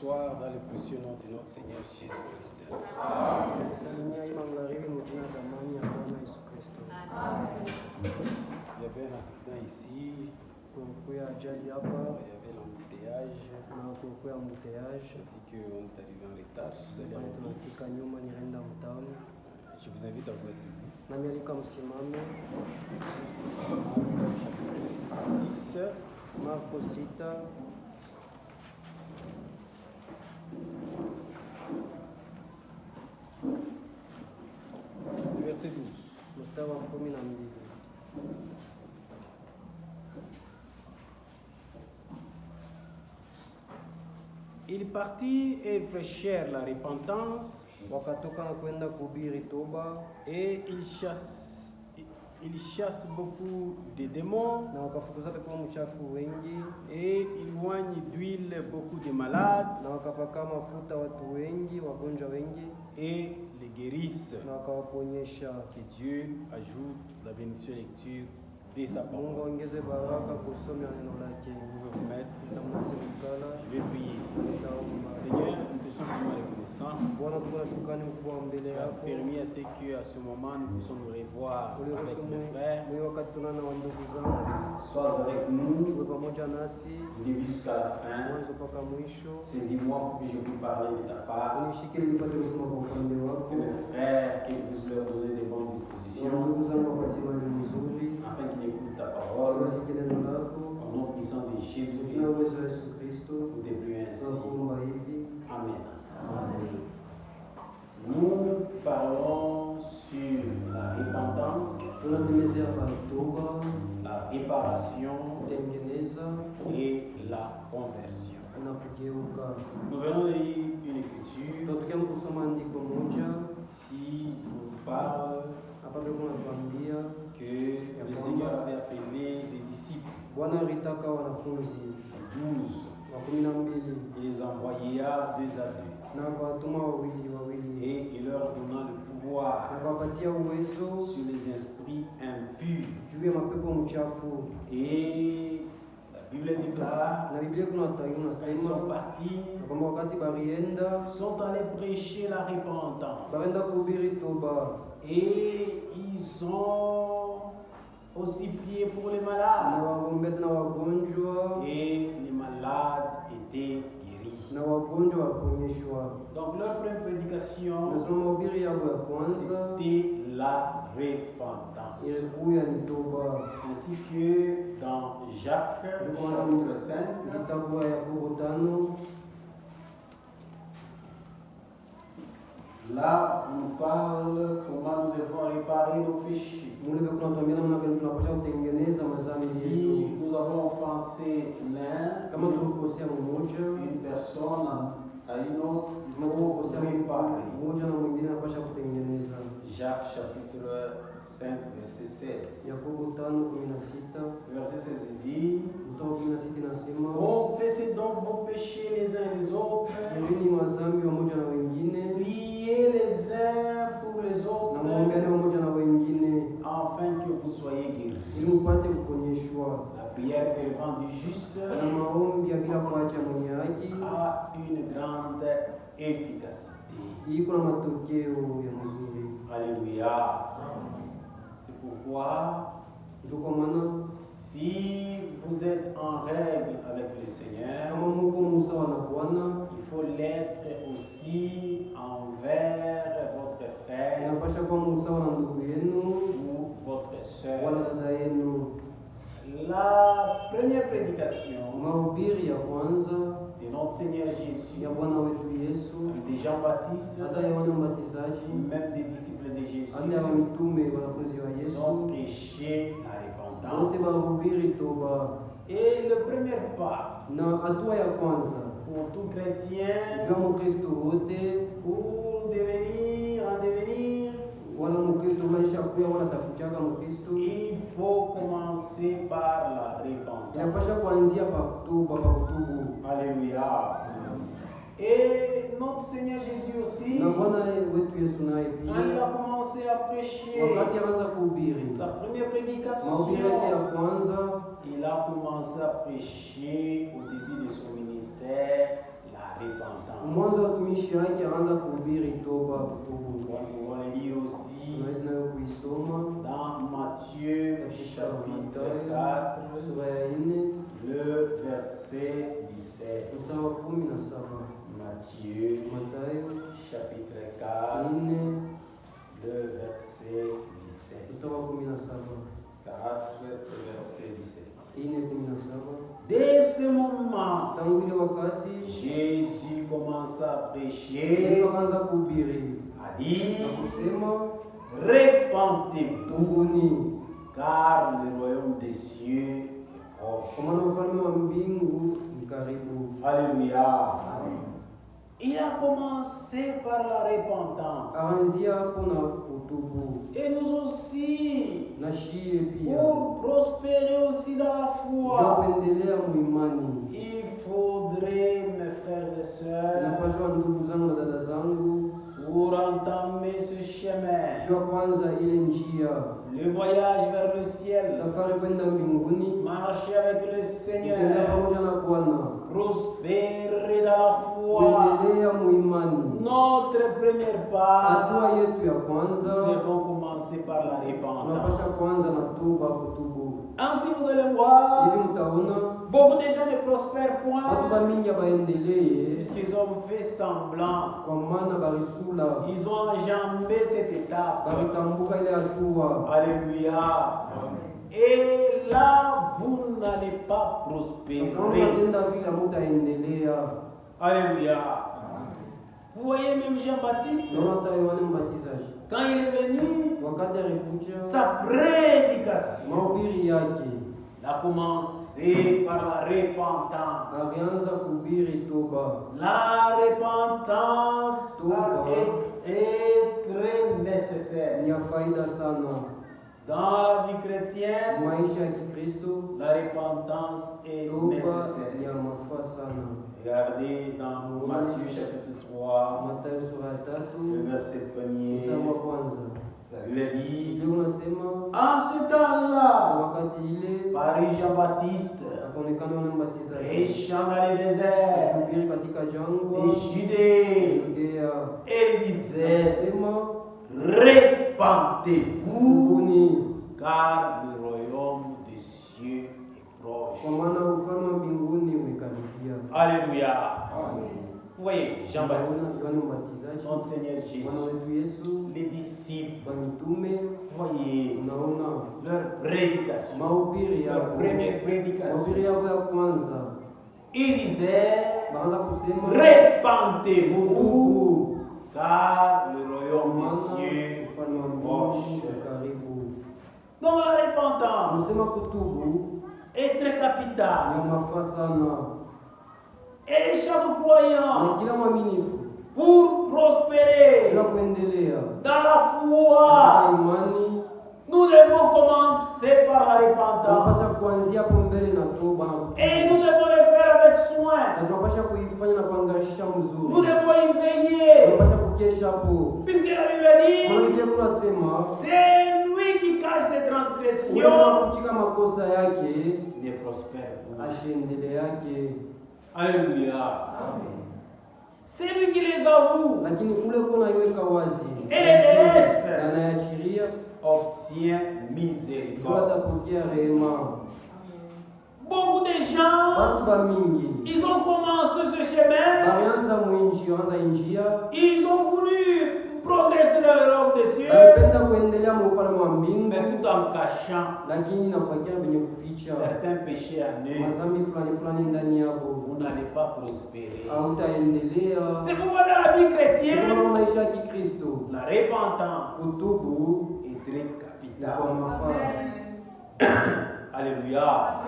soir dans le précieux nom de notre Seigneur Jésus-Christ. Il y avait un accident ici. Il y avait l'embouteillage. Ainsi qu'on est arrivé en retard. Vous allez je vous invite à vous mettre debout. Marc 6. Verset 12. Ils partirent et prêchèrent la repentance et ils chassent beaucoup de démons et ils oignent d'huile beaucoup de malades et les guérissent. Que Dieu ajoute la bénédiction et lecture de sa parole. Vous pouvez vous mettre. Je vais prier. Seigneur, nous te sommes vraiment reconnaissants. Tu as permis à ce qu'à ce moment nous puissions nous revoir avec mes frères. Sois avec nous du début jusqu'à la fin. Saisis-moi pour que je puisse parler de ta part. Que mes frères, qu'ils puissent leur donner des bonnes dispositions afin qu'ils écoutent ta parole. Au nom puissant de Jésus-Christ, nous te prions ainsi. Amen. Nous parlons sur la repentance, la réparation et la conversion. Nous venons de lire une écriture qui nous parle que le Seigneur avait appelé les disciples. 12. Il les envoya 2 à 2. Et il leur donna le pouvoir sur les esprits impurs. Et la Bible déclare qu'ils sont partis, sont allés prêcher la repentance. Et ils ont aussi prié pour les malades. Et les malades étaient guéris. Donc leur première prédication, c'était la repentance. Ainsi que dans Jacques chapitre 5, là, on nous parle comment nous devons réparer nos péchés. Si nous avons offensé l'un, une personne à une autre, il faut réparer. Jacques chapitre 5, verset 16. Verset 16 dit: confessez donc vos péchés les uns les autres. Priez les uns pour les autres, afin que vous soyez guéris. La prière fervente du juste a une grande efficacité. Alléluia. C'est pourquoi si vous êtes en règle avec le Seigneur, il faut l'être aussi envers votre frère ou votre soeur. La première prédication de notre Seigneur Jésus, de Jean-Baptiste, même des disciples de Jésus, ont prêché la repentance. Et le premier pas pour tout chrétien, pour devenir, il faut commencer par la repentance. Alléluia. Et notre Seigneur Jésus aussi, quand il a commencé à prêcher sa première prédication, il a commencé à prêcher au début de son ministère la repentance. Mwanzo watumishi wake anaanza kuhubiri toba kutubu. On va le lire aussi Tunaweza nayo kuisoma dans Matthieu chapitre 4, sura ya 4 le verset 17. mstari wa 17. Matthieu Mathayo chapitre 4, 4 le verset 17. mstari wa 17. 4, verset 17. 4:17. Dès ce moment, Tangu ile wakati Jésus commença à prêcher, Yesu akaanza kuhubiri à dire, na kusema, répentez-vous, tubuni car le royaume des cieux est proche. kwa maana ufalme wa mbingu ni karibu. Alléluia. Il a commencé par la repentance. Aanzia hapo na kutubu. Et nous aussi, Na shie pia pour prospérer aussi dans la ndio foi, kuendelea muimani. il faudrait, mes frères et sœurs, Inapaswa ndugu zangu na dada zangu, pour entamer ce chemin, jua kwanza ile njia, le voyage vers le ciel, safari kwenda mbinguni, marcher avec le kutembea Seigneur, pamoja na Bwana, prospérer dans la foi. kuendelea muimani. Notre première Hatua part, yetu ya nous kwanza devons commencer par la tunapaswa repentance. kwanza na toba, kutubu. Ainsi, vous allez voir, Hivi mtaona beaucoup de gens ne prospèrent watu point bamingi abaendelee puisqu'ils ont fait semblant. kwa maana barisula Ils ont enjambé cette étape. baritambuka ile hatua. Alléluia. Et là, vous n'allez pas Kama prospérer. tenda vile mutaendelea. Alléluia. Vous voyez même Jean-Baptiste, Naona hata Yohane Mbatizaji quand il est venu, wakati alikuja sa prédication, mahubiri yake il a commencé par la repentance. alianza kuhubiri toba. La repentance est très nécessaire. Ni ya faida sana Dans la vie chrétienne, maisha ya Kikristo. la repentance est Toba ni nécessaire. ya mafaa sana. Regardez dans Matthieu chapitre 3, Mathayo sura ya 3 le verset 1er. mstari wa kwanza La Bible dit, ndio unasema, en ce temps-là, wakati ile Paris Jean-Baptiste, akaonekana Yohane Mbatizaji prêchant dans les déserts akihubiri katika jangwa de Judée, Yudea, et il disait, akasema, répentez-vous, tubuni car le royaume des cieux est proche. kwa maana ufalme wa mbinguni umekaribia. Alléluia. Vous voyez, Jean-Baptiste, Yohane Mbatizaji, notre Seigneur Bwana Jésus, wetu Yesu, les disciples, bamitume, voyez unaona leur prédication, mahubiri leur yao, première prédication. mahubiri yao ya kwanza Il disait, baanza kusema, répentez-vous, tubu, car le royaume maana des cieux ufalme wa est mbinguni proche. uko karibu. Donc la repentance Kusema kutubu est très ni capitale. mafaa sana, Et chaque na croyant, kila mwaminifu pour prospérer bila kuendelea dans la katika foi, imani, nous devons commencer par la tunapasha repentance. kuanzia hapo mbele na toba, Et nous devons le faire avec soin. na tunapasha kuifanya na kuangarisha Nous mzuri, devons y veiller. tunapasha kukesha hapo. Puisque la Maana Bible dit, Biblia kunasema c'est lui qui cache ses ule transgressions kuchika makosa yake ne prospère pas. ashendele yake, Alléluia. C'est lui qui les avoue lakini kule kuna iweka wazi et les délaisse, anayachiria obtient ndio miséricorde. atapokea rehema. Beaucoup de gens, Watu bamingi ils ont commencé ce chemin, balianza mwinji wanza injia, ils ont voulu progresser dans le royaume des cieux, alipenda kuendelea mu ufalme wa mbingu, mais tout en cachant lakini napakia venye kuficha certains péchés en eux. mazambi fulani fulani ndani yako, Vous n'allez pas prospérer. hautaendelea. C'est pourquoi dans la vie Kama chrétienne, maisha ya Kikristo, la repentance kutubu est très ni kwa capitale. mafaa, Alléluia.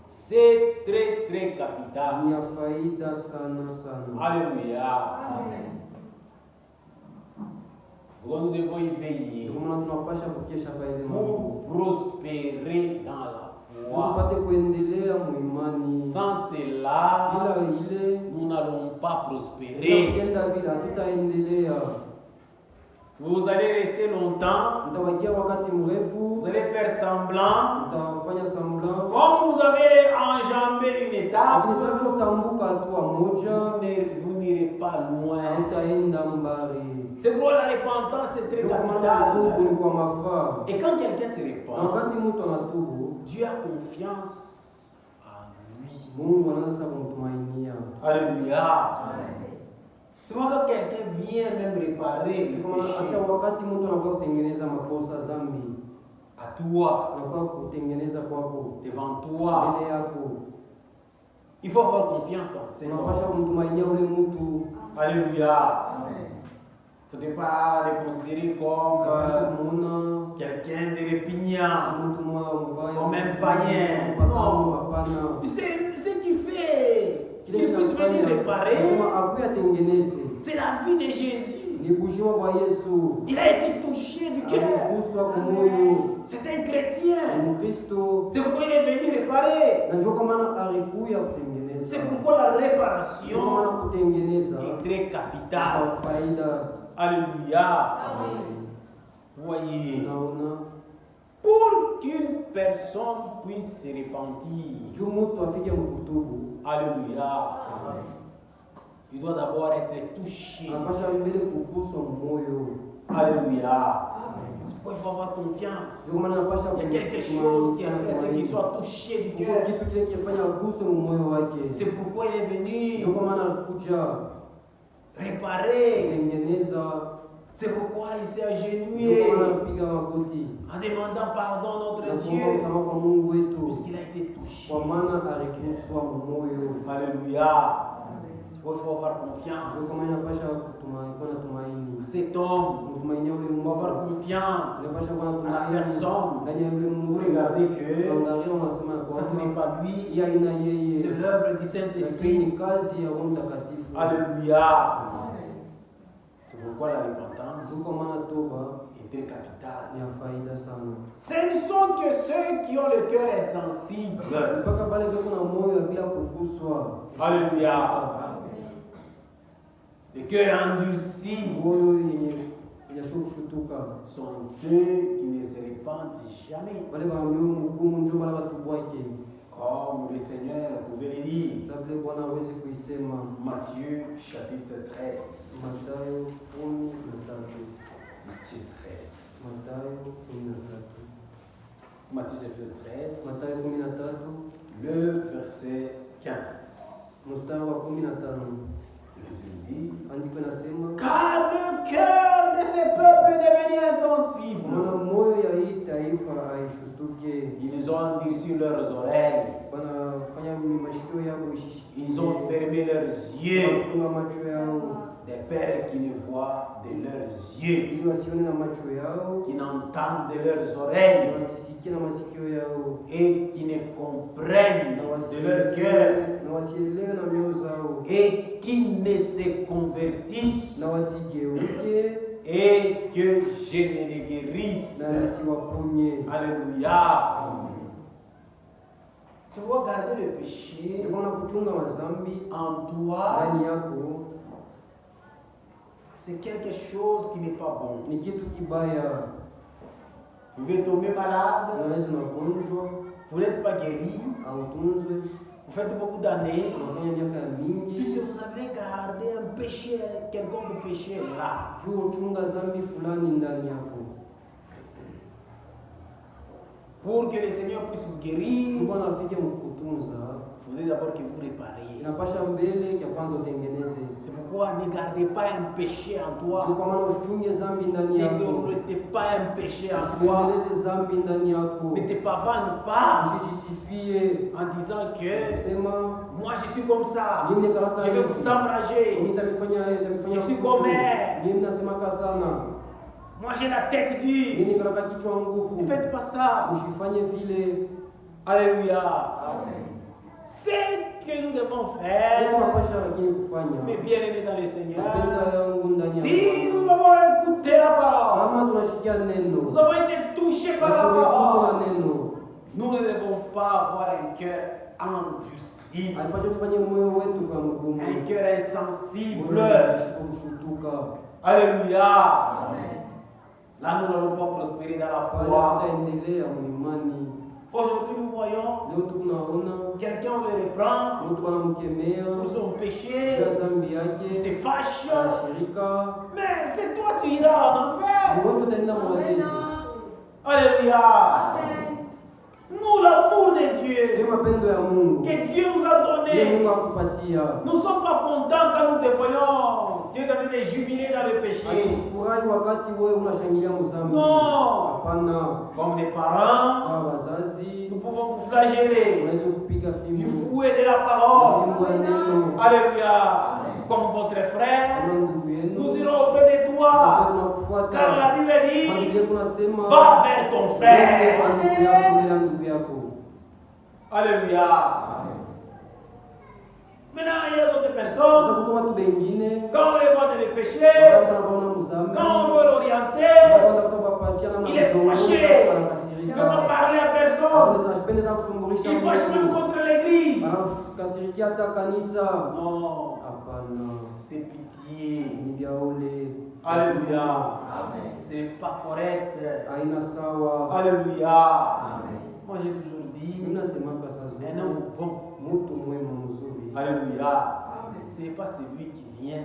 C'est très très capital. ni ya faida sana sana. Alléluia. Donc nous devons y veiller Ndio maana tunapasha kukesha kwa ile mambo pour prospérer dans la foi. tupate kuendelea muimani. Sans cela, Bila ile nous n'allons pas prospérer. tukienda vile hatutaendelea, Vous allez rester longtemps, mtabakia wakati mrefu, vous allez faire semblant, mtafanya semblant comme vous avez enjambé une étape, Lakini sasa utaambuka hatua moja, vous n'irez pas loin. utaenda mbali. C'est pour la repentance, c'est très Tubu capital. kulikuwa mafaa. Et quand quelqu'un se Na répand, wakati mtu anatubu, Dieu a confiance en lui. Mungu anaanza kumtumainia. Alléluia. C'est pourquoi quand quelqu'un vient même réparer le Hata péché wakati mtu anakuwa kutengeneza makosa zambi, à toi, anakuwa kutengeneza kwako, devant toi, mbele yako, il faut avoir confiance en cet unapasha homme. kumtumainia ule mtu. Alléluia. Il ne faut pas le considérer comme Unapasha kumuona quelqu'un de répugnant, mtu mbaya, comme un païen. Non. Hapana. C'est ce qui fait Kile qu'il puisse venir réparer. kinafanya akuya tengeneze C'est la vie de Jésus. ni kujiwa kwa Yesu. Il a été touché du cœur. Aliguswa kwa moyo. C'est un chrétien. Ni Kristo. C'est pourquoi il est venu réparer. Na ndio kwa maana alikuya kutengeneza. C'est pourquoi la Ndio réparation maana kutengeneza est très capitale. kwa faida. Alléluia. Amen. Voyez, Naona pour qu'une personne puisse se repentir, juu mtu afike mkutubu, alléluia, il doit d'abord être touché. anapasha mbele kuguswa moyo. Alléluia. C'est pourquoi il faut avoir confiance. Ndio maana anapasha Il y a quelque chose qui a fait ce qu'il soit touché du cœur. kitu kile kifanya aguswe moyo wake. C'est pourquoi il est Ndio venu kwa maana alikuja réparer. kutengeneza. C'est pourquoi il s'est Ndio agenouillé kwa maana alipiga magoti en demandant pardon à na notre kuomba Dieu, msamaha kwa Mungu wetu, puisqu'il a été touché. kwa maana aliguswa moyo. Alléluia. C'est pourquoi il faut avoir Ndio kwa confiance. maana anapasha kuwa na tumaini. Cet homme, Kumtumainia ule il faut avoir Mungu. confiance Anapasha kuwa na à la tumaini personne. ndani ya ule Vous Mungu. regardez que Angalia unasema ça ce n'est kwamba pas lui, hii haina yeye, c'est l'œuvre du lakini Saint-Esprit. ni kazi ya Roho Mtakatifu. Alléluia. C'est pourquoi la Ndio repentance kwa maana toba est très capitale. ni ya faida sana. Ce ne sont que ceux qui ont le cœur insensible. Mpaka pale beko na moyo bila kuguswa. Alléluia. Le cœur endurci Moyo yenye yashushutuka. sont eux qui ne se répandent jamais. Wale ba mioyo mgumu ndio wale watu wake. Comme le Seigneur pouvait le dire. Sababu Bwana hawezi kuisema. Matthieu chapitre 13. Mathayo 13. Matthieu 13. Mathayo 13. Matthieu chapitre 13. Mathayo 13. Le verset 15. Mstari wa 15. Jésus dit, Andiko nasema car le cœur de ces peuples est devenu insensible. mwana moyo ya hii taifa haishutuke. Ils ont endurci leurs oreilles. Wanafanya mashikio yao ishishike. Ils ont fermé leurs yeux. Wanafunga macho yao Des pères qui ne voient de leurs yeux, ili wasione na macho yao, qui n'entendent de leurs oreilles wasisikie na masikio yao, et qui ne comprennent de leur cœur na wasielewe na mioyo zao, et qui ne se convertissent na wasigeuke et que je ne les guérisse. na nisiwaponye. Alléluia. Tu dois garder le péché Kuna kuchunga mazambi en toi. ndani yako C'est quelque chose qui n'est pas bon. ni kitu kibaya. Vous pouvez tomber malade, Unaweza unagonjwa vous n'êtes pas guéri, au tunzwe, vous faites beaucoup d'années, unafanya miaka mingi puisque vous avez gardé un péché, quelconque péché là. juu uchunga zambi fulani ndani yako. Pour que le Seigneur puisse vous guérir, Bwana afike mkutunza, il faudrait d'abord que vous répariez. inapasha mbele ya kwanza utengeneze. C'est pourquoi ne gardez pas un péché en toi. Kwa maana usichunge zambi ndani Ne yako. développez pas un péché en toi. Usiendeleze zambi ndani yako. Ne te pavane pas Usijisifie en disant que sema moi je suis comme ça. mimi ni karaka Je vais vous enrager. nitamifanya Je suis comme elle. mimi nasemaka sana. Moi j'ai la tête dure. Mimi ni karaka kichwa nguvu. Ne faites pas ça. Usifanye vile. Alléluia. Amen. Ce que nous devons faire, mes bien-aimés dans le Seigneur, si nous avons écouté la parole, nous avons été touchés par la parole, nous ne devons pas avoir un cœur endurci, un cœur insensible. Alléluia. Là, nous n'allons pas prospérer dans la foi. Aujourd'hui, nous voyons Leo tunaona quelqu'un, on le reprend mtu anamkemea pour son péché, kwa dhambi il yake, se fâche. anashirika, Mais c'est toi, tu iras en enfer. mgonjwa utaenda mwadesi. Alléluia. Nous, l'amour de Sio Dieu, mapendo ya Mungu, que Dieu nous a ile donné. Mungu akupatia. Nous ne sommes pas contents quand nous te voyons. Dieu est en train de jubiler dans le péché. Hatufurahi wakati wewe unashangilia mzambi. Non. Hapana. Comme les parents, Sawa wazazi, nous pouvons vous flageller unaweza kupiga du fimbo. fouet de la parole. Fimbo ya neno. Alléluia. Comme votre frère, Kama ndugu yenu. nous irons auprès de toi. Tunakufuata. Car la Bible dit, Biblia kunasema va vers ton Nenda frère. kwa ndugu yako mbele ya ndugu yako. Alléluia. Maintenant, il y a d'autres Sasa personnes, kuko watu wengine quand on les voit dans le péché, wakati wanaona mzambi, quand on veut l'orienter, wanatafuta kuwapatia namna il est ya kuzungumza, fâché. Il ne wanakasirika. veut pas parler à personne. Sasa tunapenda kusumbulisha Il fâche même Mungu. contre l'église. Anakasirikia hata kanisa. Non, Hapana. c'est pitié. Ni vya ole. Alléluia. C'est pas correct. Haina sawa. Alléluia. Moi j'ai toujours dit, Mimi nasemaka sasa, un homme bon. mtu mwema mzuri. Alléluia. Ce n'est pas celui qui vient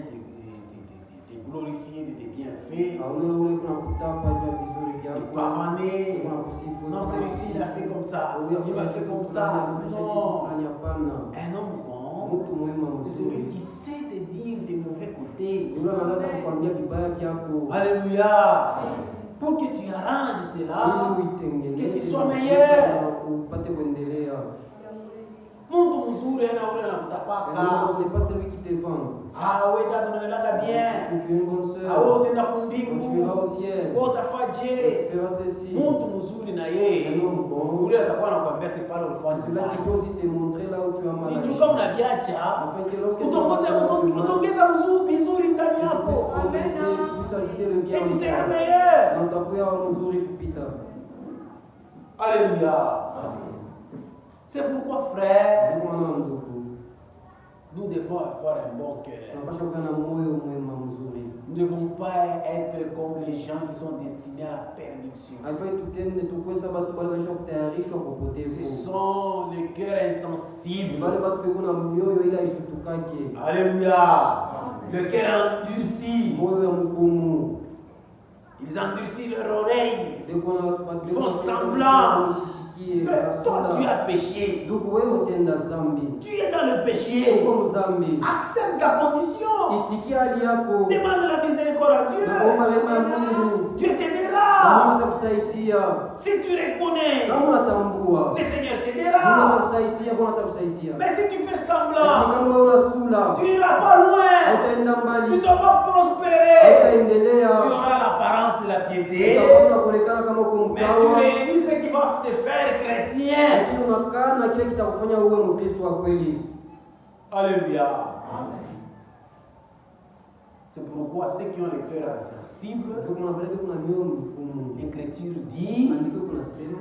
te glorifier de tes bienfaits, Hauna ule kuna kutapa juu ya vizuri te vyako. pavaner. Kuna kusifu. Non, celui-ci il a fait comme ça, Huyu il m'a afanya fait kitu comme fulani, ça. afanya kitu Non. fulani, hapana. Un homme bon, Mtu mwema c'est celui mzuri. qui sait te dire des mauvais côtés. Yule anataka kukwambia vibaya vyako. Alléluia. Pour que tu arranges cela, Ili uitengeneze, que tu sois meilleur. na upate kuendelea. Mtu mzuri ana ule Ce anakutapaka. n'est pas celui qui te vante. Ah oui, dada unaendaga bien. Si tu es une bonne sœur, Ah oui, utaenda quand tu kumbingu. iras au ciel, Oh, tu utafaje. feras ceci. Mtu mzuri na yeye. Un homme bon, Ule atakuwa anakuambia c'est pas le fond. celui-là qui peut aussi te montrer là où tu as mal agi. Nijuka unaviacha. Afin que lorsque tu Utongeza vizuri ndani yako. puisses ajouter le bien Et tu en seras toi. meilleur. Na utakuwa mzuri kupita. Alléluia. C'est pourquoi, frère, Ndio maana ndugu, nous devons avoir un bon cœur. tunapaswa kuwa na moyo mwema mzuri. Nous ne devons pas être comme les gens qui sont destinés à la perdition. Haifai tutende tukue sababu watu wale walisha kutayarishwa kwa Ce upotevu. sont les cœurs insensibles. Wale watu beko na mioyo ile ishutukake. Alléluia. Le cœur endurci. Moyo ya mgumu. Ils endurcissent leur oreille. Beko na watu Ils font semblant. nishishikie. Mais toi, tu as péché. Ndugu wewe utenda zambi. Tu es dans le péché. Uko mzambi. Accepte ta condition. Itikia hali yako. Demande la miséricorde à Dieu. Naomba rehema ya Mungu. Dieu Mungu t'aidera. atakusaidia. Si tu reconnais, Kama unatambua, le Seigneur Mungu t'aidera. atakusaidia, Bwana atakusaidia. Mais si tu fais Lakini semblant, kama wewe unasula, tu n'iras pas loin. hautaenda Tu mbali, ne dois pas prospérer. hautaendelea. Tu auras l'apparence de la piété. Utakuwa kuonekana kama uko Mais tu mtawa, réunis ce qui va te faire chrétien. lakini unakaa na kile kitakufanya uwe Mkristo wa kweli. Alléluia. C'est pourquoi ceux qui ont le cœur insensible, Ndio kuna vile kuna mioyo migumu. l'Écriture dit, Andiko kunasema,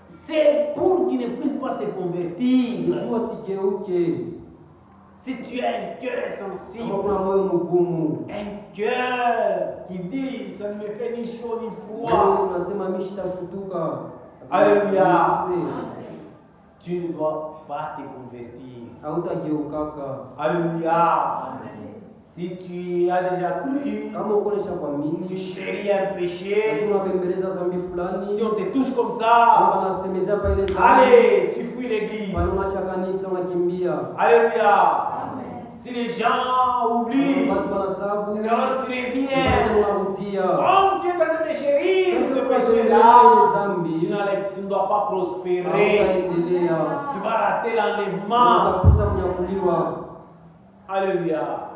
c'est pour qu'ils ne puissent pas se convertir. jua sigeuke. Si tu as un cœur Kama insensible, kuna moyo mgumu, un cœur qui dit, ça ne me fait ni chaud ni ndio froid, unasema mimi sitashutuka. Alléluia. Tu ne dois pas te convertir. Hautageukaka. Alléluia. Si tu as déjà cru, Kama uko nesha tu kuamini, chéris un péché, unabembeleza zambi fulani, si on te touche comme ça, kama nasemeza pa ile zambi, allez, tu fuis l'église. bali unacha kanisa unakimbia. Alléluia. Si les gens oublient, Watu wanasabu, c'est alors tu reviens. unarudia. Comme tu es en train de chérir ce Sasa péché-là, ile zambi, tu ne dois pas prospérer. hautaendelea. Tu vas rater l'enlèvement. Utakosa kunyakuliwa. Alléluia.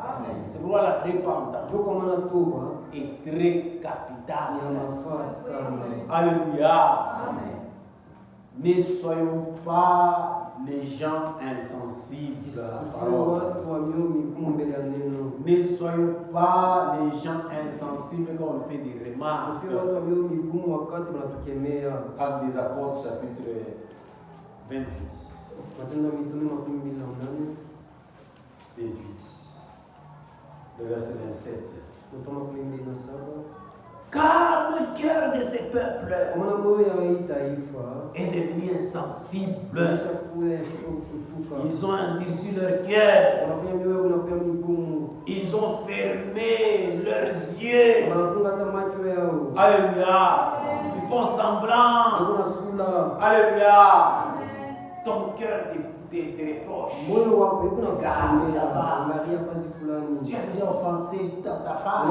C'est pourquoi la Ndio kwa repentance maana toba est très ni capitale. ya mafaa sana. Alléluia. Ne soyons pas les gens insensibles à la Tusiwe parole. watu wa mioyo migumu mbele ya neno. Ne soyons pas les gens insensibles quand on fait des Tusiwe remarques. watu wa mioyo migumu wakati wanatukemea. Actes des Apôtres, chapitre 28. Matendo ya Mitume 28. 28. Le verset 27. Nasoma 27. Car le cœur de ces peuples est devenu insensible. Ils ont endurci leur cœur. Ils ont fermé leurs yeux. Alléluia. Ils font semblant. Alléluia. Ton cœur te reproche. Regarde là-bas. Tu as déjà offensé ta femme.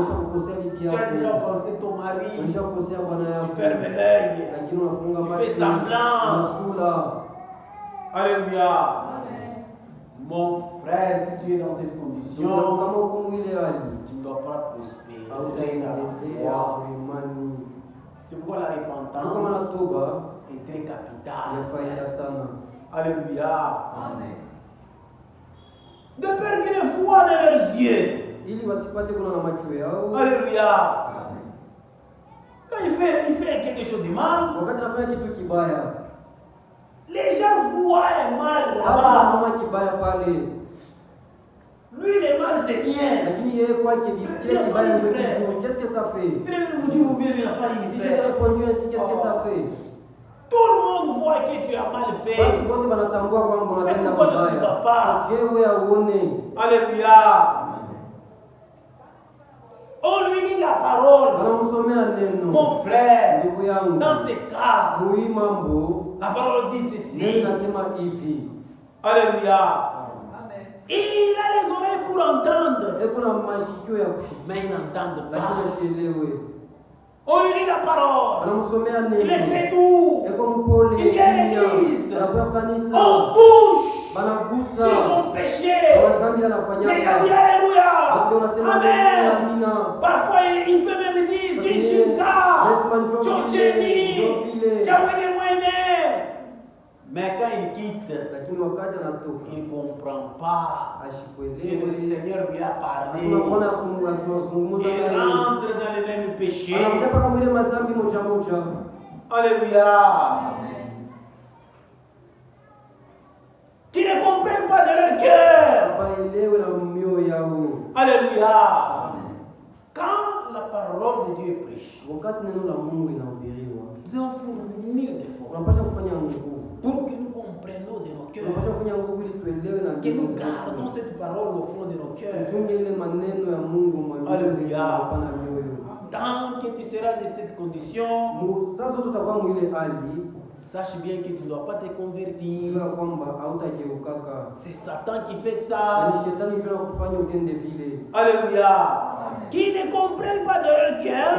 Tu as déjà offensé ton mari. Tu fermes l'œil. Tu fais semblant. Alléluia. Mon frère, si tu es dans cette condition, tu ne dois pas prospérer dans la foi. C'est pourquoi la repentance est très capitale. Alléluia. Amen. De peur qu'ils ne voient dans leurs yeux. Alléluia. Amen. Quand il fait quelque chose de mal, les gens voient un mal là-bas. Lui, le mal, c'est bien. Qu'est-ce que ça fait? Il nous dit, vous venez, il a failli Si j'ai faire. répondu ainsi, qu'est-ce que ça fait? Tout le monde voit que tu as mal fait. Mais pourquoi tu ne vas pas? Alléluia. On lui dit la parole. Mon frère, dans ce cas, la parole dit ceci. Alléluia. Il a les oreilles pour entendre, mais ils n'entendent pas. On lui dit la parole. Il est très doux. Il vient à l'église. On touche sur son péché. Mais il a dit Alléluia. Amen. Parfois il peut même dire Tchinka, Tchotcheni, Tchawene. Mais quand il quitte, il ne comprend pas. Et le Seigneur lui a parlé. Il rentre dans le même péché. Alléluia. Qui ne comprennent pas de leur cœur. Alléluia. Quand la parole de Dieu est prêchée, nous devons fournir des efforts pour que nous comprenions de nos cœurs, que nous gardons cette parole au fond de nos cœurs. Alléluia. Tant que tu seras de cette condition, sache bien que tu ne dois pas te convertir. C'est Satan qui fait ça. Alléluia. Qui ne comprennent pas de leur cœur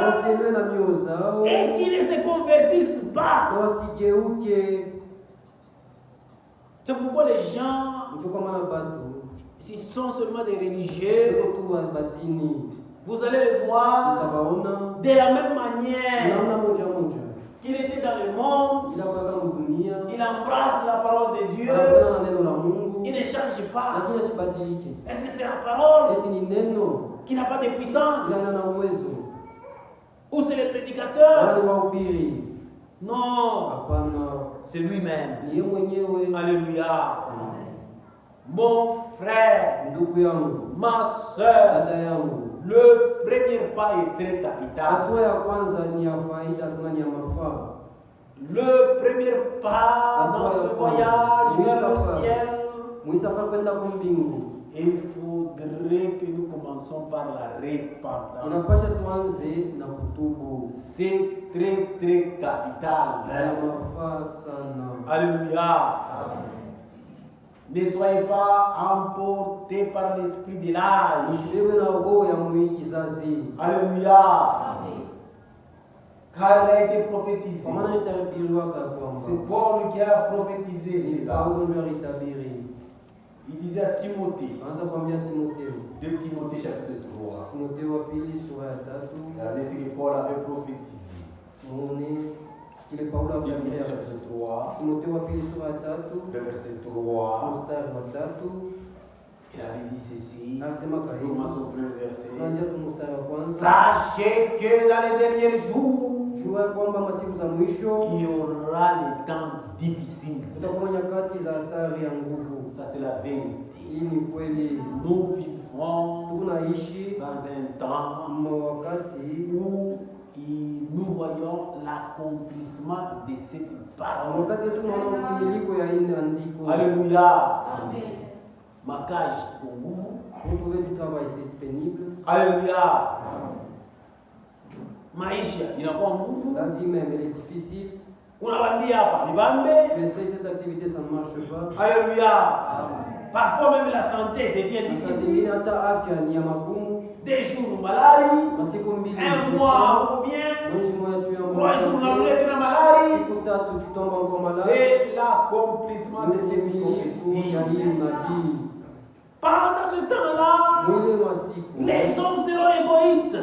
et qui ne se convertissent pas. C'est pourquoi les gens, s'ils sont seulement des religieux, vous allez les voir de la même manière qu'il était dans le monde. Il embrasse la parole de Dieu. Il ne change pas. Est-ce que c'est la parole qui n'a pas de puissance? Ou c'est le prédicateur? Non. C'est lui-même. Alléluia. Mon frère, ma soeur, le premier pas est très capital. Le premier pas dans ce voyage vers le ciel, il faudrait que nous commençons par la repentance. C'est très très capital. Alléluia. Ne soyez pas emportés par l'esprit de l'âge. Alléluia. Car il a été prophétisé. C'est Paul qui a prophétisé cela. Il disait à Timothée, 2 Timothée chapitre 3, regardez ce que Paul avait prophétisé. Timothée chapitre 3, le verset 3, il avait dit ceci. Commençons au premier verset. Sachez que dans les derniers jours, il y aura des temps difficiles. Ça c'est la vérité. Nous vivons dans un temps où il nous voyons l'accomplissement de cette parole. Alléluia. Amen. Marquage pour vous. Retrouver du travail, c'est pénible. Alléluia. Maïcha, il n'a pas un la vie même, elle est difficile. On a dit à tu essayes cette activité, ça ne marche pas. Alléluia. Amen. Parfois même la santé devient difficile. Des jours malades, un mois ou bien 3 jours de maladie. C'est l'accomplissement de cette prophétie. Pendant ce temps-là, les hommes seront égoïstes,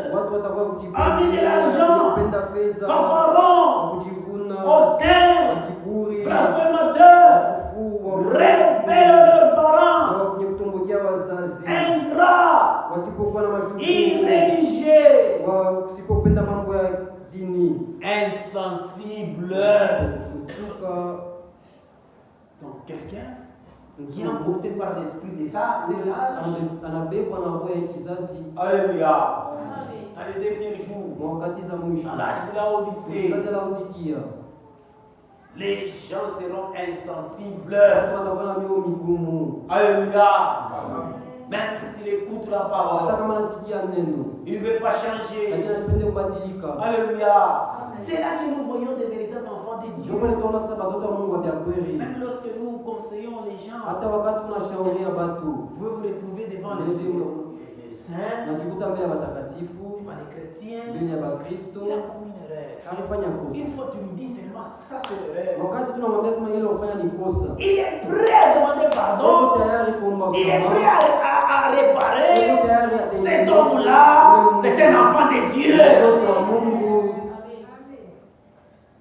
amener de l'argent, favorants, hautains, blasphémateurs, rebelles leurs parents, ingrats, irréligieux, insensibles. Donc quelqu'un qui est emporté par l'esprit de ça, c'est l'âge. Alléluia. Dans les derniers jours, dans l'âge de la Odyssée, les gens seront insensibles. Alléluia. Même s'il écoute la parole, il ne veut pas changer. Alléluia. C'est là que nous voyons des véritables enfants de Dieu. Même lorsque nous conseillons les gens, vous vous retrouvez devant les saints, devant les chrétiens. Il a commis une erreur. Une fois tu lui dis seulement ça c'est l'erreur. Il est prêt à demander pardon. Il est prêt à réparer. Cet homme-là, c'est un enfant de Dieu.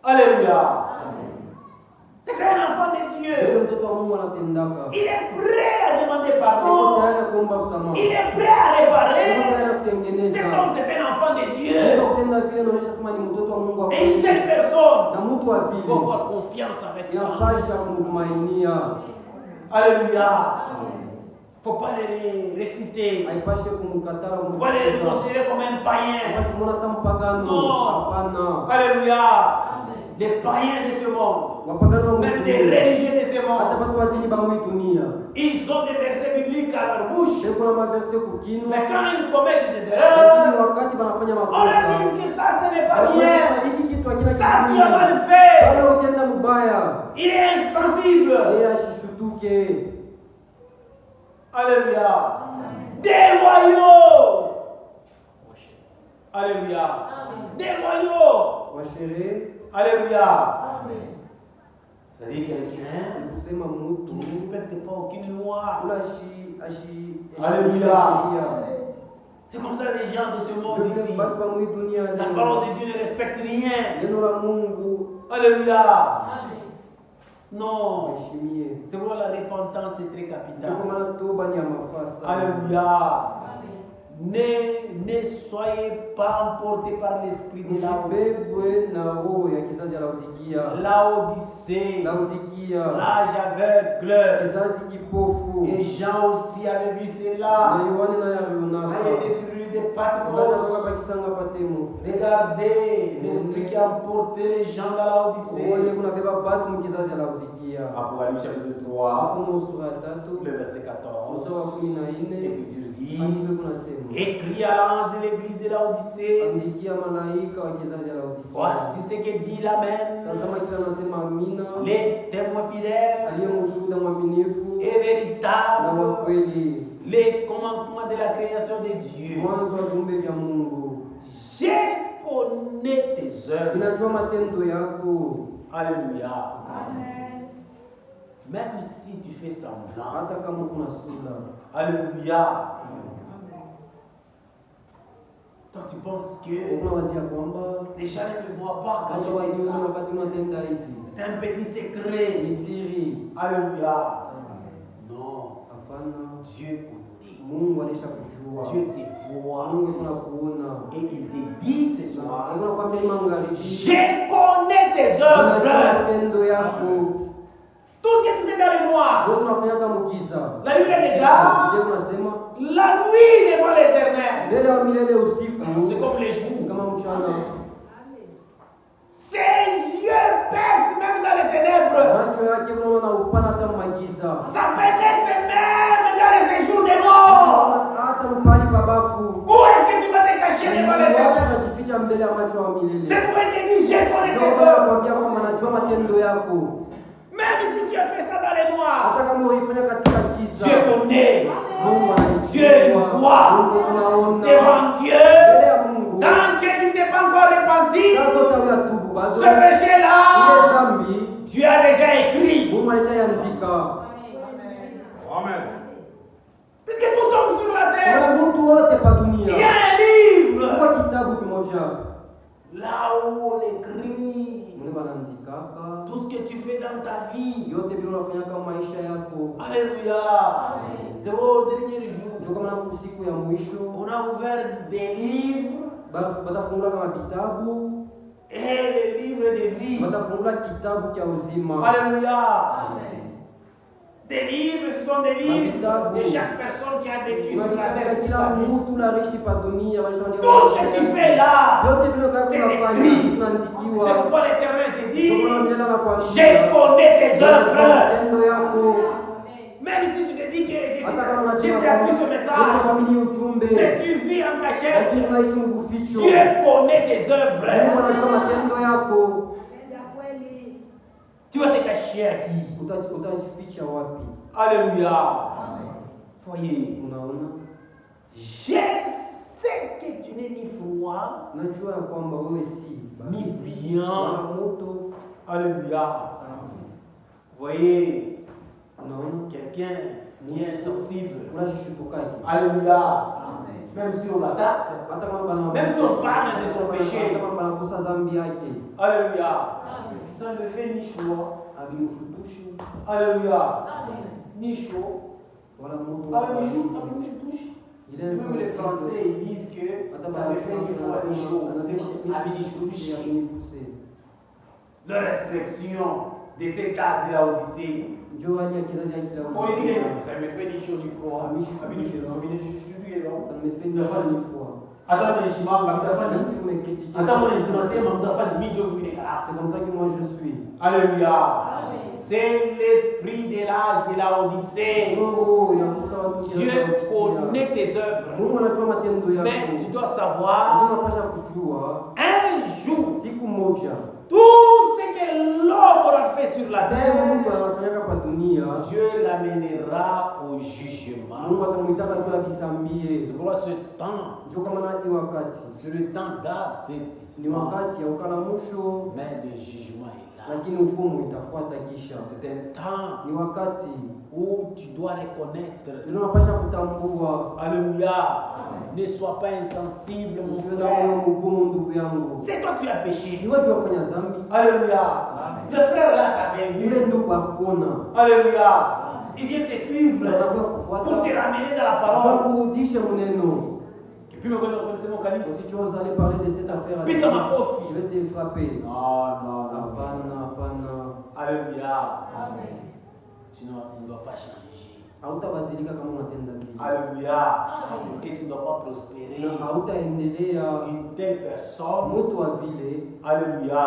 Alléluia. C'est un enfant de Dieu. Il est prêt à demander pardon. Il est prêt à réparer. Cet homme, c'est un enfant de Dieu. Et une telle personne, il faut avoir confiance avec lui. Alléluia. Il ne faut pas les réfuter. Il ne faut pas les considérer comme un païen. Non. Alléluia. Des païens de ce monde, même des religieux de ce monde, ils ont des versets bibliques à leur bouche. Mais quand ils commettent des erreurs, on leur dit que ça ce n'est pas bien. Ça tu as mal fait. Il est insensible. Alléluia. Déloyaux. Alléluia. Déloyaux. Alléluia. C'est-à-dire quelqu'un qui ne respecte pas aucune loi. Alléluia. C'est comme ça les gens de ce monde ici. La parole de Dieu ne respecte rien. Alléluia. Non. C'est pour la repentance, c'est très capital. Alléluia. Ne soyez pas emportés par l'esprit de Laodicée, l'âge aveugle. Et Jean aussi avait vu cela. Il était sur l'île de Patmos. Regardez l'esprit qui a emporté les gens dans Laodicée. Apocalypse chapitre 3, le verset 14. Et puis Dieu dit, écrit à l'ange de l'église de Laodicée, voici ce que dit l'Amen, les témoins fidèles et véritables, les commencements de la création de Dieu. Je connais tes œuvres. Alléluia. Même si tu fais semblant. Alléluia. Toi tu penses que les gens ne me voient pas quand je fais ça. C'est un petit secret. Alléluia. Non. Dieu connaît. Dieu te voit. Et il te dit ce soir, je connais tes œuvres. Tout ce que tu fais dans le noir, la lumière déclare, la nuit devant l'Éternel. C'est comme les jours. ténèbres. Ça pénètre même dans les séjours des morts. Où est-ce que tu vas te cacher devant l'Éternel? C'est pour être dit, je connais tes œuvres. Même si tu as fait ça dans les noirs, Dieu connaît. Dieu voit devant Dieu. Tant que tu ne t'es pas encore repenti, ce péché-là, Dieu a déjà écrit. Amen. Puisque tout tombe sur la terre, il y a un livre. Là où on écrit tout ce que tu fais dans ta vie. Alléluia. C'est au dernier jour. On a ouvert des livres. Et les livres de vie. Alléluia. Des livres, ce sont des livres de chaque personne qui a vécu sur la terre. Tout ce que tu fais là, c'est écrit. C'est pourquoi l'Éternel te dit, je connais tes œuvres. Même si tu te dis que j'ai appris ce message, mais tu vis en cachette, Dieu connaît tes œuvres. Tu vas te cacher à qui? Alléluia. Voyez, je sais que tu n'es ni froid, ni bien. Alléluia. Voyez, quelqu'un qui est insensible. Alléluia. Même si on l'attaque, même si on parle de son péché. Alléluia. Ça ne fait ni chaud. Alléluia. Ni chaud. Même les Français ils disent que ça ne fait ni froid ni chaud. C'est leur expression de cet âge de la Odyssée. Ça me fait ni chaud ni froid. C'est comme ça que moi je suis. Alléluia. C'est l'esprit de l'âge de la Odyssée. Dieu connaît tes œuvres. Mais tu dois savoir, un jour, tout ce que l'homme aura fait sur la terre, Dieu l'amènera au jugement. C'est pour ce temps. C'est le temps d'avertissement. Mais le jugement est là. C'est un temps où tu dois reconnaître. Alléluia. Ne sois pas insensible, mon frère. C'est toi qui as péché. Alléluia. Le frère là t'avait vu. Alléluia. Il vient te suivre pour te ramener dans la parole. Et puis maintenant, vous connaissez mon calice. Si tu oses aller parler de cette affaire, je vais te frapper. Non. Alléluia. Tu ne dois pas changer. Alléluia. Et tu ne dois pas prospérer. Une telle personne, alléluia,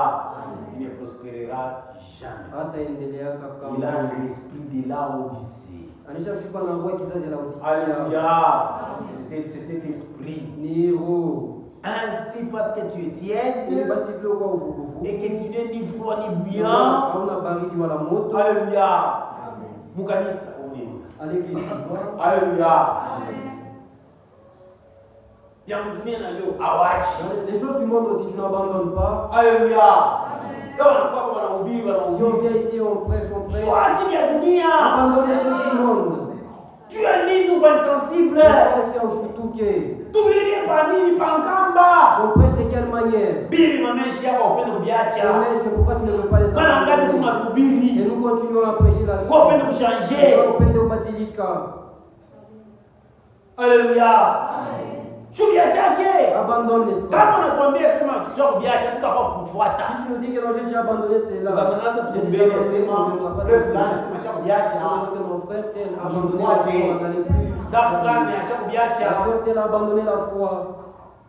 il ne prospérera jamais. Il a l'esprit de la Odyssée. Alléluia. C'est cet esprit. Ainsi, parce que tu es tiède et que tu n'es ni froid ni bouillant. Alléluia. Mukanisa. Alléluia. Les choses du monde aussi, tu n'abandonnes pas. Alléluia. Si on vient ici, on prêche. Abandonne les choses du monde. Tu es ni nous insensible. Tu n'es pas ni pankamba. On prêche de quelle manière? Pourquoi tu ne veux pas les abandonner? Et nous continuons à prêcher là-dessus. Alléluia. Abandonne l'espoir. Si tu nous dis que non, j'ai déjà abandonné, c'est là. J'ai déjà abandonné, on ne viendra pas de cela. Que mon frère tel a abandonné la foi, n'allez plus. La soeur tel a abandonné la foi.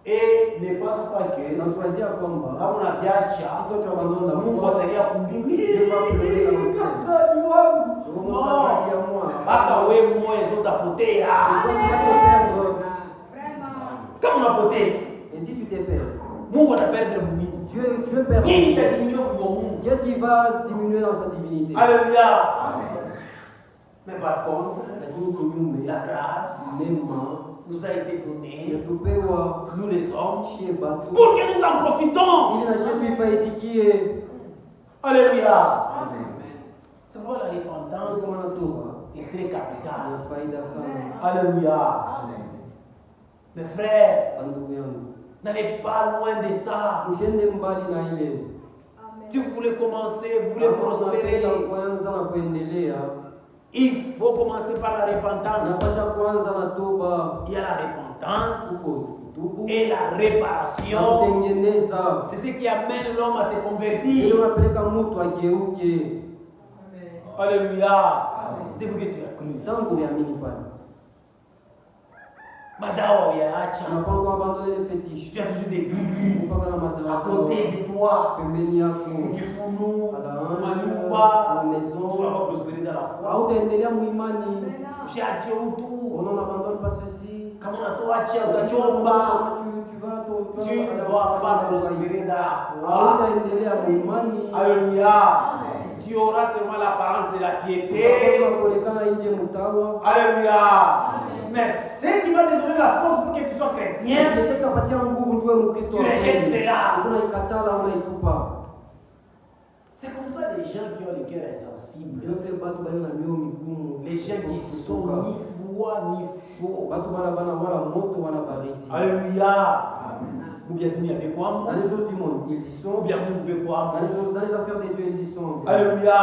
Et ne pense pas que na choisir kwamba kama unaviacha si toi tu abandonnes la Mungu foi, atalia kumbingi. Dieu va pleurer là aussi. Sasa wangu. Mungu atasadia moi. Mpaka wewe mmoja ndio utapotea. C'est toi qui vas te perdre. Kama unapotea, Et si tu te perds, Mungu ataperdre mwingi. Dieu perd. Nini itadiminywa kwa Mungu? Qu'est-ce qui va diminuer dans sa divinité? Alléluia. Mais par contre, Lakini kinyume, la grâce neema nous a été donnée, yatupewa nous les hommes, chez batu pour que nous en profitons. ili na shetu ifaitikie. Alléluia. Amen. C'est pourquoi la repentance Kama natoba est très capitale. na faida sana. Alléluia. Amen. Mes frères, Ndugu yangu, n'allez pas loin de ça. usiende mbali na ile. Si vous voulez commencer, vous voulez prospérer, kwanza na kuendelea, il faut commencer par la repentance. napasha kwanza na toba. Il y a la repentance Uko tubu et la na réparation. kutengeneza. C'est ce qui amène l'homme à se Ile convertir. unapeleka mtu ageuke. Alléluia. Depuis que tu as cru. Tangu uamini pale, Madawa uyaacha. unapanga abandone le fétiche. Tu as toujours des gris Mpaka na à madawa côté de toi. pembeni yako, Ukifunu, à la manyumba, maison, tu vas pas prospérer dans la foi. hautaendelea muimani. Ushaachia utu. On n'abandonne pas ceci. Kama unatoacha utachomba. Tu ne dois pas prospérer dans la foi. hautaendelea muimani. Alléluia. Tu auras seulement l'apparence de la piété. kuonekana nje mtawa. Alléluia. Mais ce qui va te donner la force pour que tu sois chrétien, Kupatia nguvu njoo Mkristo. tu rejettes cela. Unaikatala, unaitupa. C'est comme ça les gens qui ont le cœur insensible. Ndio vile watu bali na mioyo migumu. Les gens qui sont ni froids ni chauds. Watu bana wala moto wala baridi. Alléluia. Ou bien dunia bekwamo. Dans les choses du monde, ils y sont. Ou bien Mungu bekwamo. Dans les affaires de Dieu, ils y sont. Alléluia.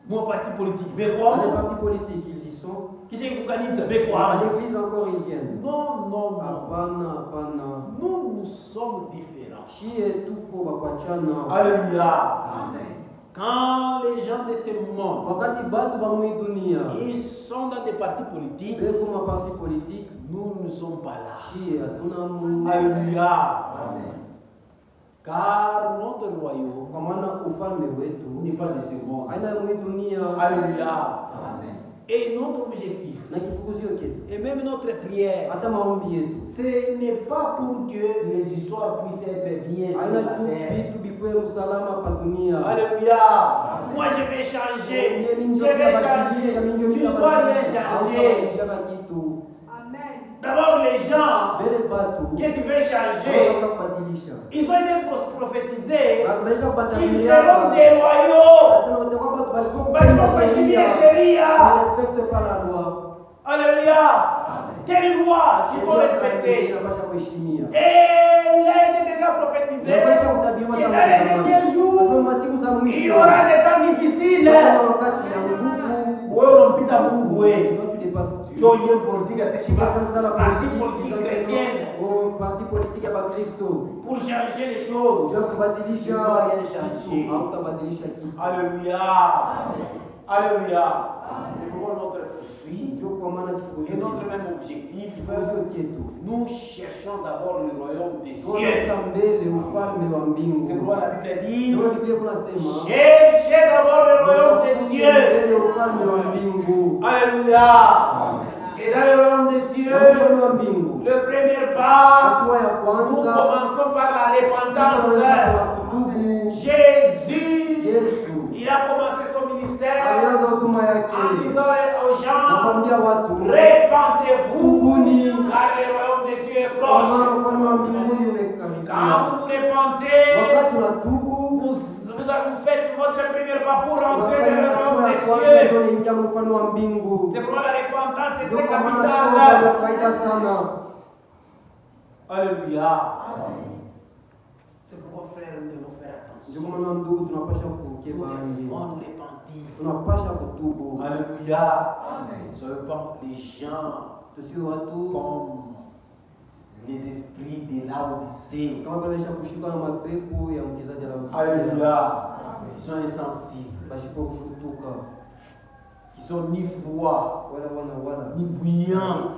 Mon parti politique Dans les bekwamo. partis politiques, ils y sont. Kisha kukanisa À bekwamo. l'église encore, ils viennent. Non, non, non. Hapana. Nous sommes différents. Chie tuko wakwachana. Alléluia. Quand les gens de ce monde, Wakati batu ba mwi dunia ils sont dans des partis politiques, beko maparti politique, nous ne sommes pas là. chie hatuna mu. Alléluia. Car notre royaume Kwa maana ufalme wetu n'est pas de ce monde. aina mwi dunia. Alléluia. Et notre objectif, Na kifukuzio chetu et même notre prière, hata maombi yetu ce n'est pas pour que les histoires puissent être bien sur aina la tu terre. vitu bikwe usalama pa dunia. Alléluia. Moi je vais changer. Je vais changer. Tu ne dois rien changer. D'abord les gens que tu veux changer, ils ont été prophétisés qu'ils seront déloyaux. Parce qu'on fait chier Chéria. Alléluia. Quelle loi tu faut respecter? Et il a été déjà prophétisé que dans les derniers jours, il y aura des temps difficiles. Wewe unampita Mungu wewe. Ndio ile politique ya sisi parti politique chrétienne. Parti politique ya Bakristo. Pour changer les choses. Kubadilisha rien changer. hautabadilisha kitu. Alléluia. Alléluia. C'est pourquoi notre poursuite et notre même objectif, nous cherchons d'abord le royaume des cieux. C'est pourquoi la Bible dit, cherchez d'abord le royaume des cieux. Alléluia. Et dans le royaume des cieux, le premier pas, nous commençons par la repentance. Jésus, il a commencé son ministère en disant aux gens, répentez-vous, car le royaume des cieux est proche. Quand vous vous repentez, vous faites votre premier pas pour entrer dans le royaume des cieux. C'est pourquoi la repentance est très capitale. Alléluia. C'est pourquoi frère, nous devons faire attention. Nous devons nous repentir. Alléluia. Ne soyons pas les gens comme les esprits de Laodicée. Alléluia. Ils sont insensibles. qui sont ni froids, ni bouillants.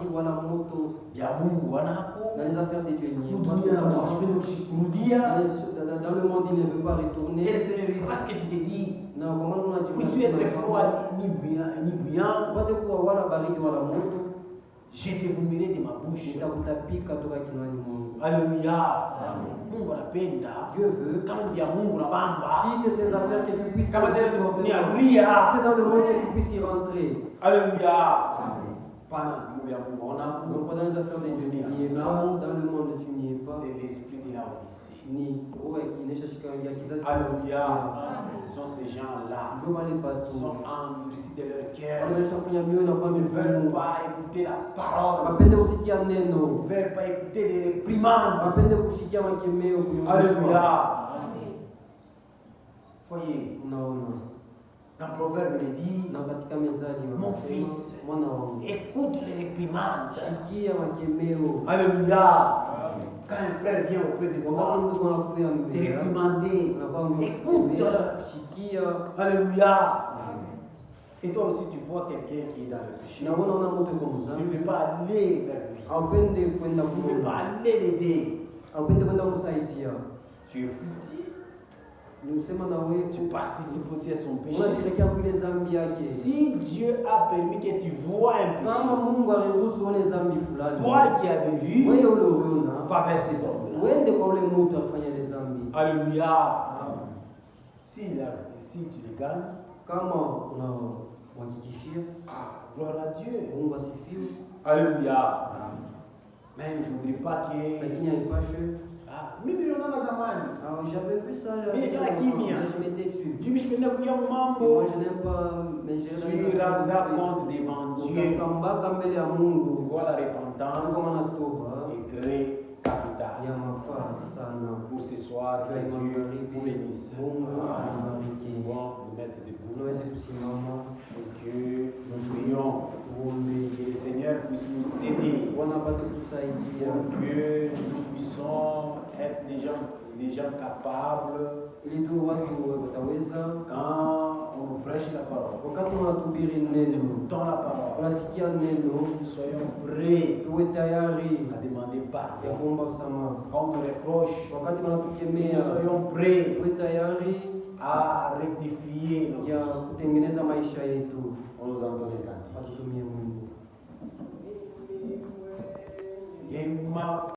Ya Mungu wanako. Dans les affaires de Dieu, il n'y est pas. Dans le monde, il ne veut pas retourner. Parce que tu te dis, non, comment on a dit? Je suis être froid ni bouillant. Je te vomirai de ma bouche. Alléluia. Mungu anapenda. Dieu veut. Kama ni ya Mungu na bamba. Si c'est ces affaires que tu puisses. Kama c'est le contenu, si c'est dans le monde que tu puisses y rentrer. Alléluia. Pendant les affaires de Dieu, tu n'y es pas. Dans le monde, tu n'y es pas. C'est l'esprit de la Odyssée. Alléluia. Ce sont ces gens-là qui sont endurcis de leur cœur. Ils ne veulent pas écouter la parole. Ils ne veulent pas écouter les réprimandes. Alléluia. Voyez. Dans le Proverbe, il dit, mon fils, écoute les réprimandes. Alléluia. Quand un frère vient auprès de toi, te réprimander, écoute. Alléluia. Et toi aussi, tu vois quelqu'un qui est dans le péché. Tu ne veux pas aller vers lui. Tu ne veux pas aller l'aider. Tu es foutu. Tu participes aussi à son péché. Si Dieu a permis que tu vois un péché, toi qui avais vu, va vers cet homme. Alléluia. Si tu le gagnes, gloire à Dieu. Alléluia. Mais il ne faudrait pas que... j'avais vu ça. Je m'étais dessus. Moi, je n'aime pas me gérer. Tu rendras compte devant Dieu. C'est quoi la repentance? Degré capital. Pour ce soir, que Dieu vous bénisse. Nous pouvons nous mettre debout. Pour que nous prions. Que le Seigneur puisse nous aider. Pour que nous puissions être des gens capables. Quand on nous prêche la parole, nous écoutons la parole, nous soyons prêts à demander pardon. Quand on nous reproche, nous soyons prêts à rectifier nos vies. On nous en donne les cantiques.